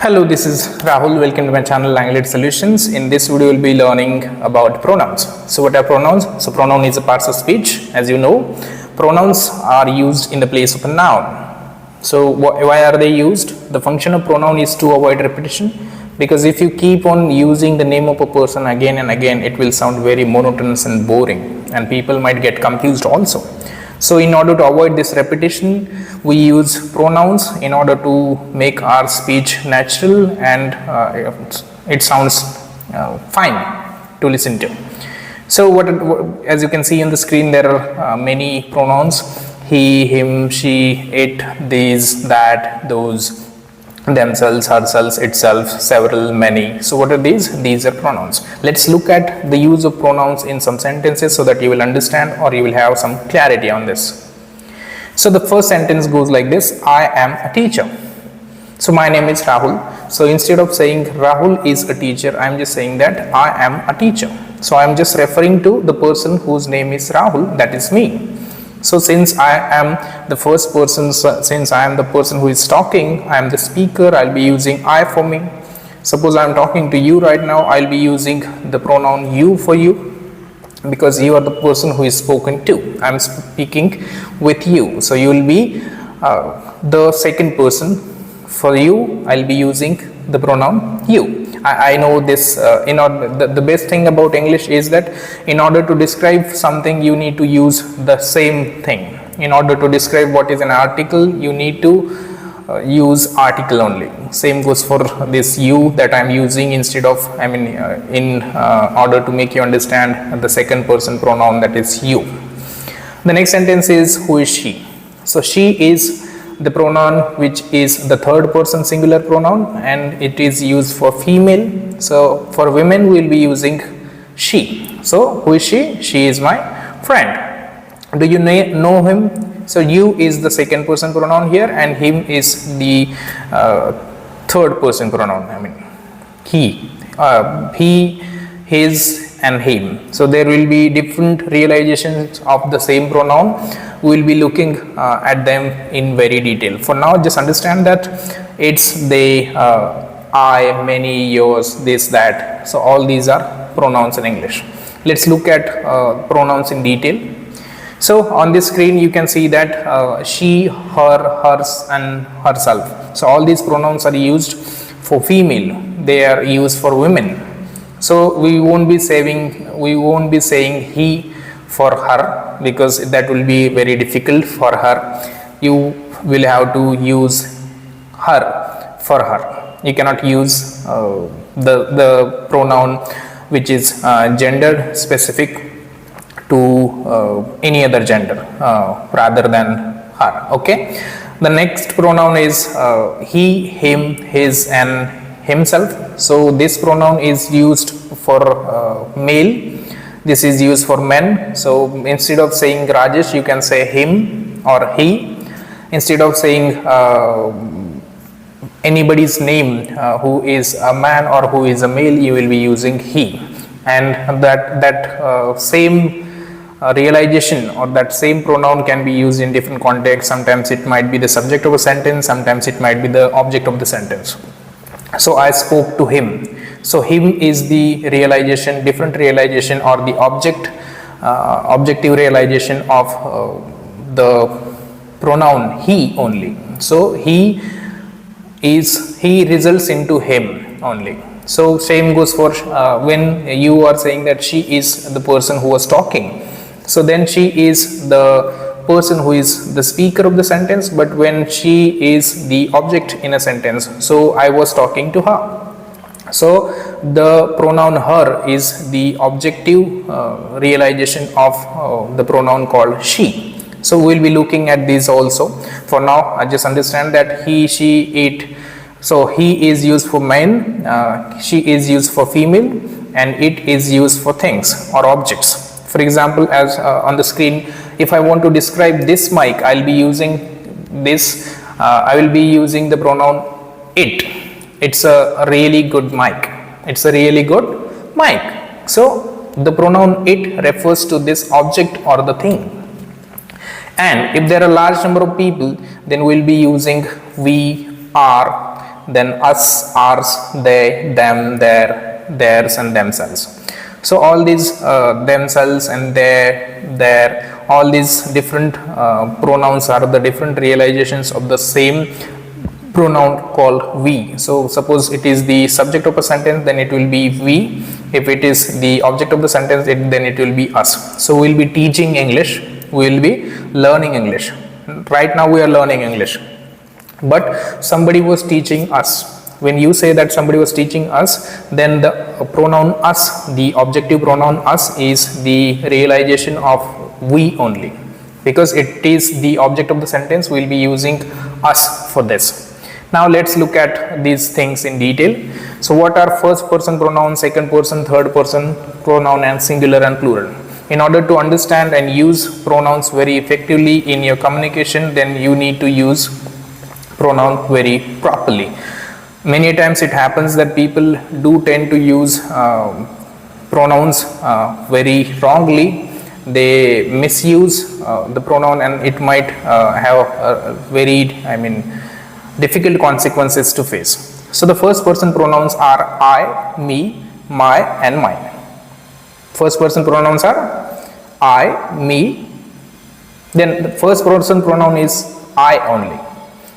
Hello, this is Rahul. Welcome to my channel Langlit Solutions. In this video, we'll be learning about pronouns. So, what are pronouns? So, pronoun is a part of speech. As you know, pronouns are used in the place of a noun. So, why are they used? The function of pronoun is to avoid repetition, because if you keep on using the name of a person again and again, it will sound very monotonous and boring, and people might get confused also. So, in order to avoid this repetition, we use pronouns in order to make our speech natural and it sounds fine to listen to. So, as you can see on the screen, there are many pronouns: he, him, she, it, these, that, those, themselves, herself, itself, several, many. So, what are these? These are pronouns. Let's look at the use of pronouns in some sentences so that you will understand or you will have some clarity on this. So, the first sentence goes like this: I am a teacher. So, my name is Rahul. So, instead of saying Rahul is a teacher, I am just saying that I am a teacher. So, I am just referring to the person whose name is Rahul, that is me. So, since I am the first person, since I am the person who is talking, I am the speaker, I will be using I for me. Suppose I am talking to you right now, I will be using the pronoun you for you, because you are the person who is spoken to. I am speaking with you. So, you will be the second person. For you, I will be using the pronoun you. I know this, the best thing about English is that in order to describe something, you need to use the same thing. In order to describe what is an article, you need to use article only. Same goes for this you that I am using instead of, in order to make you understand the second person pronoun, that is you. The next sentence is who is she. So, she is the pronoun which is the third person singular pronoun, and it is used for female. So, for women we will be using she. So, who is she? She is my friend. Do you know him? So, you is the second person pronoun here, and him is the third person pronoun. He, his and him. So, there will be different realizations of the same pronoun. We will be looking at them in very detail. For now, just understand that it's they, I, many, yours, this, that. So, all these are pronouns in English. Let's look at pronouns in detail. So, on this screen you can see that she, her, hers and herself. So, all these pronouns are used for female. They are used for women. So, we won't be saying he for her, because that will be very difficult for her. You will have to use her for her. You cannot use the pronoun which is gender specific to any other gender rather than her. Okay. The next pronoun is he, him, his and himself. So, this pronoun is used for male. This is used for men. So, instead of saying Rajesh, you can say him or he. Instead of saying anybody's name who is a man or who is a male, you will be using he. And that same realization or that same pronoun can be used in different contexts. Sometimes it might be the subject of a sentence, sometimes it might be the object of the sentence. So, I spoke to him. So, him is the realization, different realization, or the objective realization of the pronoun he only. So, he results into him only. So, same goes for when you are saying that she is the person who was talking. So, then she is the person who is the speaker of the sentence, but when she is the object in a sentence, so I was talking to her. So, the pronoun her is the objective realization of the pronoun called she. So, we will be looking at these also. For now, I just understand that he, she, it. So, he is used for men, she is used for female, and it is used for things or objects. For example, as on the screen, if I want to describe this mic, I will be using this, I will be using the pronoun it. It's a really good mic. It's a really good mic. So, the pronoun it refers to this object or the thing. And if there are a large number of people, then we will be using we, are, then us, ours, they, them, their, theirs and themselves. So all these themselves and their, all these different pronouns are the different realizations of the same pronoun called we. So suppose it is the subject of a sentence, then it will be we. If it is the object of the sentence, then it will be us. So we will be teaching English, we will be learning English. Right now we are learning English, but somebody was teaching us. When you say that somebody was teaching us, then the pronoun us, the objective pronoun us, is the realization of we only, because it is the object of the sentence. We will be using us for this. Now let's look at these things in detail. So what are first person pronoun, second person, third person pronoun, and singular and plural? In order to understand and use pronouns very effectively in your communication, then you need to use pronoun very properly. Many times it happens that people do tend to use pronouns very wrongly. They misuse the pronoun, and it might have very, difficult consequences to face. So the first person pronouns are I, me, my, and mine. First person pronouns are I, me. Then the first person pronoun is I only.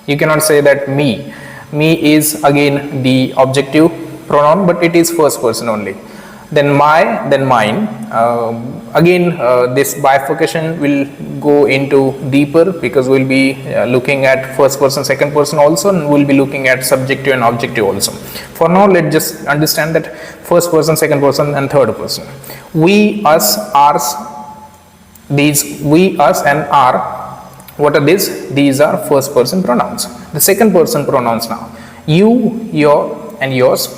You cannot say that me. Me is again the objective pronoun, but it is first person only. Then my, then mine. This bifurcation will go into deeper, because we will be looking at first person, second person also, and we will be looking at subjective and objective also. For now, let's just understand that first person, second person, and third person. We, us, ours, these we, us, and our. What are these? These are first person pronouns. The second person pronouns now. You, your, and yours.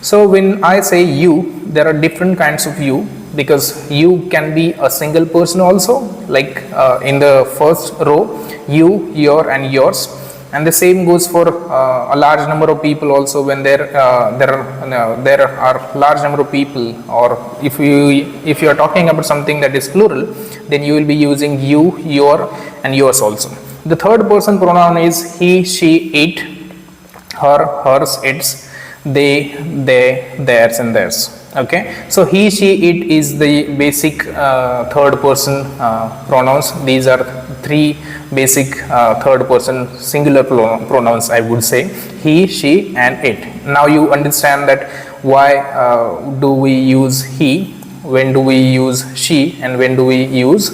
So when I say you, there are different kinds of you, because you can be a single person also, like in the first row, you, your, and yours. And the same goes for a large number of people also. When there are large number of people, or if you are talking about something that is plural, then you will be using you, your, and yours also. The third person pronoun is he, she, it, her, hers, its, they, theirs, and theirs. Okay, so he, she, it is the basic third person pronouns. These are three basic third person singular pronouns, I would say: he, she, and it. Now you understand that why do we use he, when do we use she, and when do we use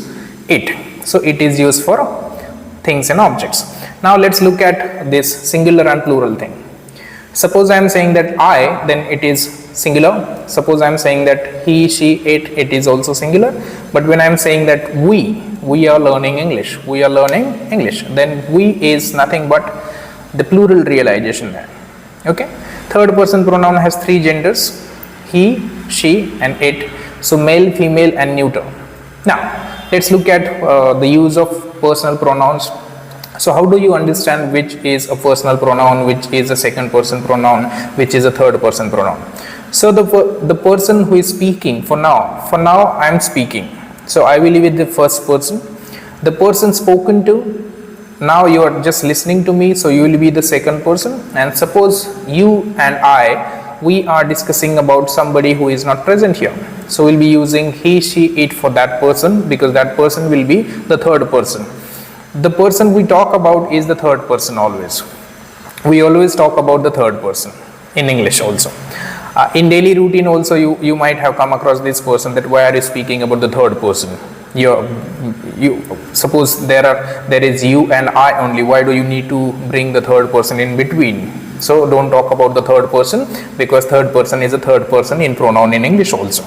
it. So it is used for things and objects. Now let's look at this singular and plural thing. Suppose I am saying that I, then it is singular. Suppose I am saying that he, she, it is also singular. But when I am saying that we are learning English, then we is nothing but the plural realization there. Okay. Third person pronoun has three genders: he, she, and it. So male, female, and neuter. Now let's look at the use of personal pronouns. So how do you understand which is a personal pronoun, which is a second person pronoun, which is a third person pronoun? So the person who is speaking, for now I am speaking, so I will be with the first person. The person spoken to, now you are just listening to me, so you will be the second person. And suppose you and I, we are discussing about somebody who is not present here, so we'll be using he, she, it for that person, because that person will be the third person. The person we talk about is the third person always. We always talk about the third person in English also. In daily routine also, you might have come across this person, that why are you speaking about the third person? You suppose there is you and I only. Why do you need to bring the third person in between? So don't talk about the third person, because third person is a third person in pronoun in English also.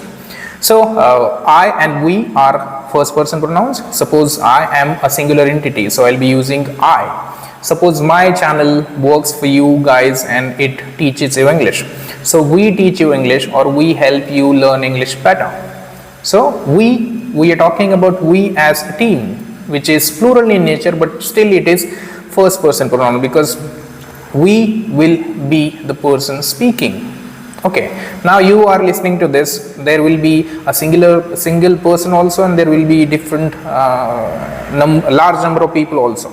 So I and we are first person pronouns. Suppose I am a singular entity, so I'll be using I. Suppose my channel works for you guys and it teaches you English, so we teach you English, or we help you learn English better. So we are talking about we as a team, which is plural in nature, but still it is first person pronoun, because we will be the person speaking. Okay, now you are listening to this, there will be a single person also, and there will be different large number of people also.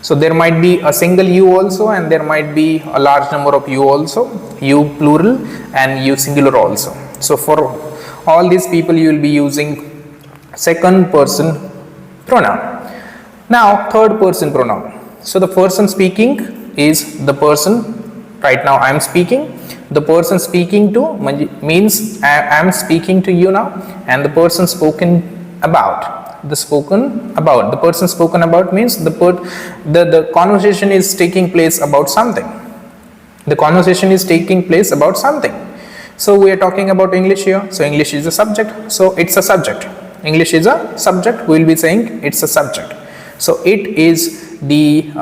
So there might be a single you also, and there might be a large number of you also, you plural and you singular also. So for all these people you will be using second person pronoun. Now third person pronoun. So the person speaking is the person. Right now I am speaking. The person speaking to means I am speaking to you now, and the person spoken about. The person spoken about means the conversation is taking place about something. The conversation is taking place about something. So we are talking about English here. So English is a subject. So it's a subject. English is a subject. We will be saying it's a subject. So it is the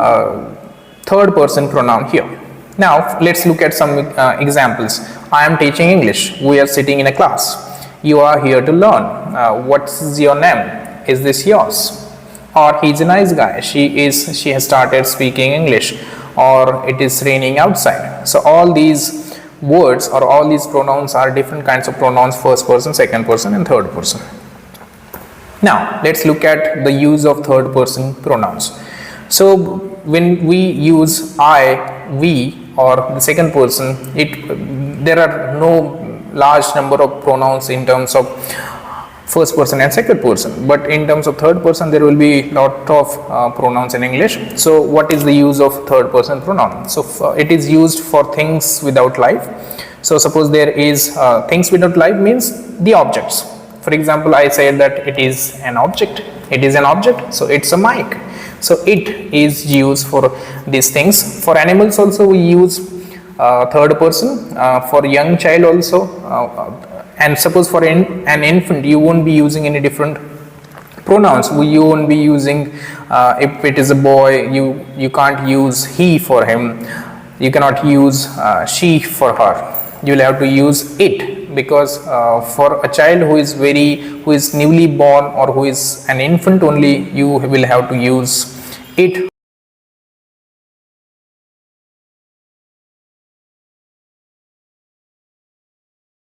third person pronoun here. Now let's look at some examples. I am teaching English. We are sitting in a class. You are here to learn. What's your name? Is this yours? Or he's a nice guy. She has started speaking English. Or it is raining outside. So all these words or all these pronouns are different kinds of pronouns: first person, second person, and third person. Now let's look at the use of third person pronouns. So when we use I, we, or the second person, there are no large number of pronouns in terms of first person and second person, but in terms of third person there will be lot of pronouns in English. So what is the use of third person pronoun? So it is used for things without life. So suppose there is things without life means the objects. For example, I said that it is an object. It is an object, so it's a mic. So it is used for these things. For animals also we use third person. For young child also, and suppose for an infant you won't be using any different pronouns. You won't be using, if it is a boy, you can't use he for him. You cannot use she for her. You will have to use it, because for a child who is newly born or who is an infant only, you will have to use it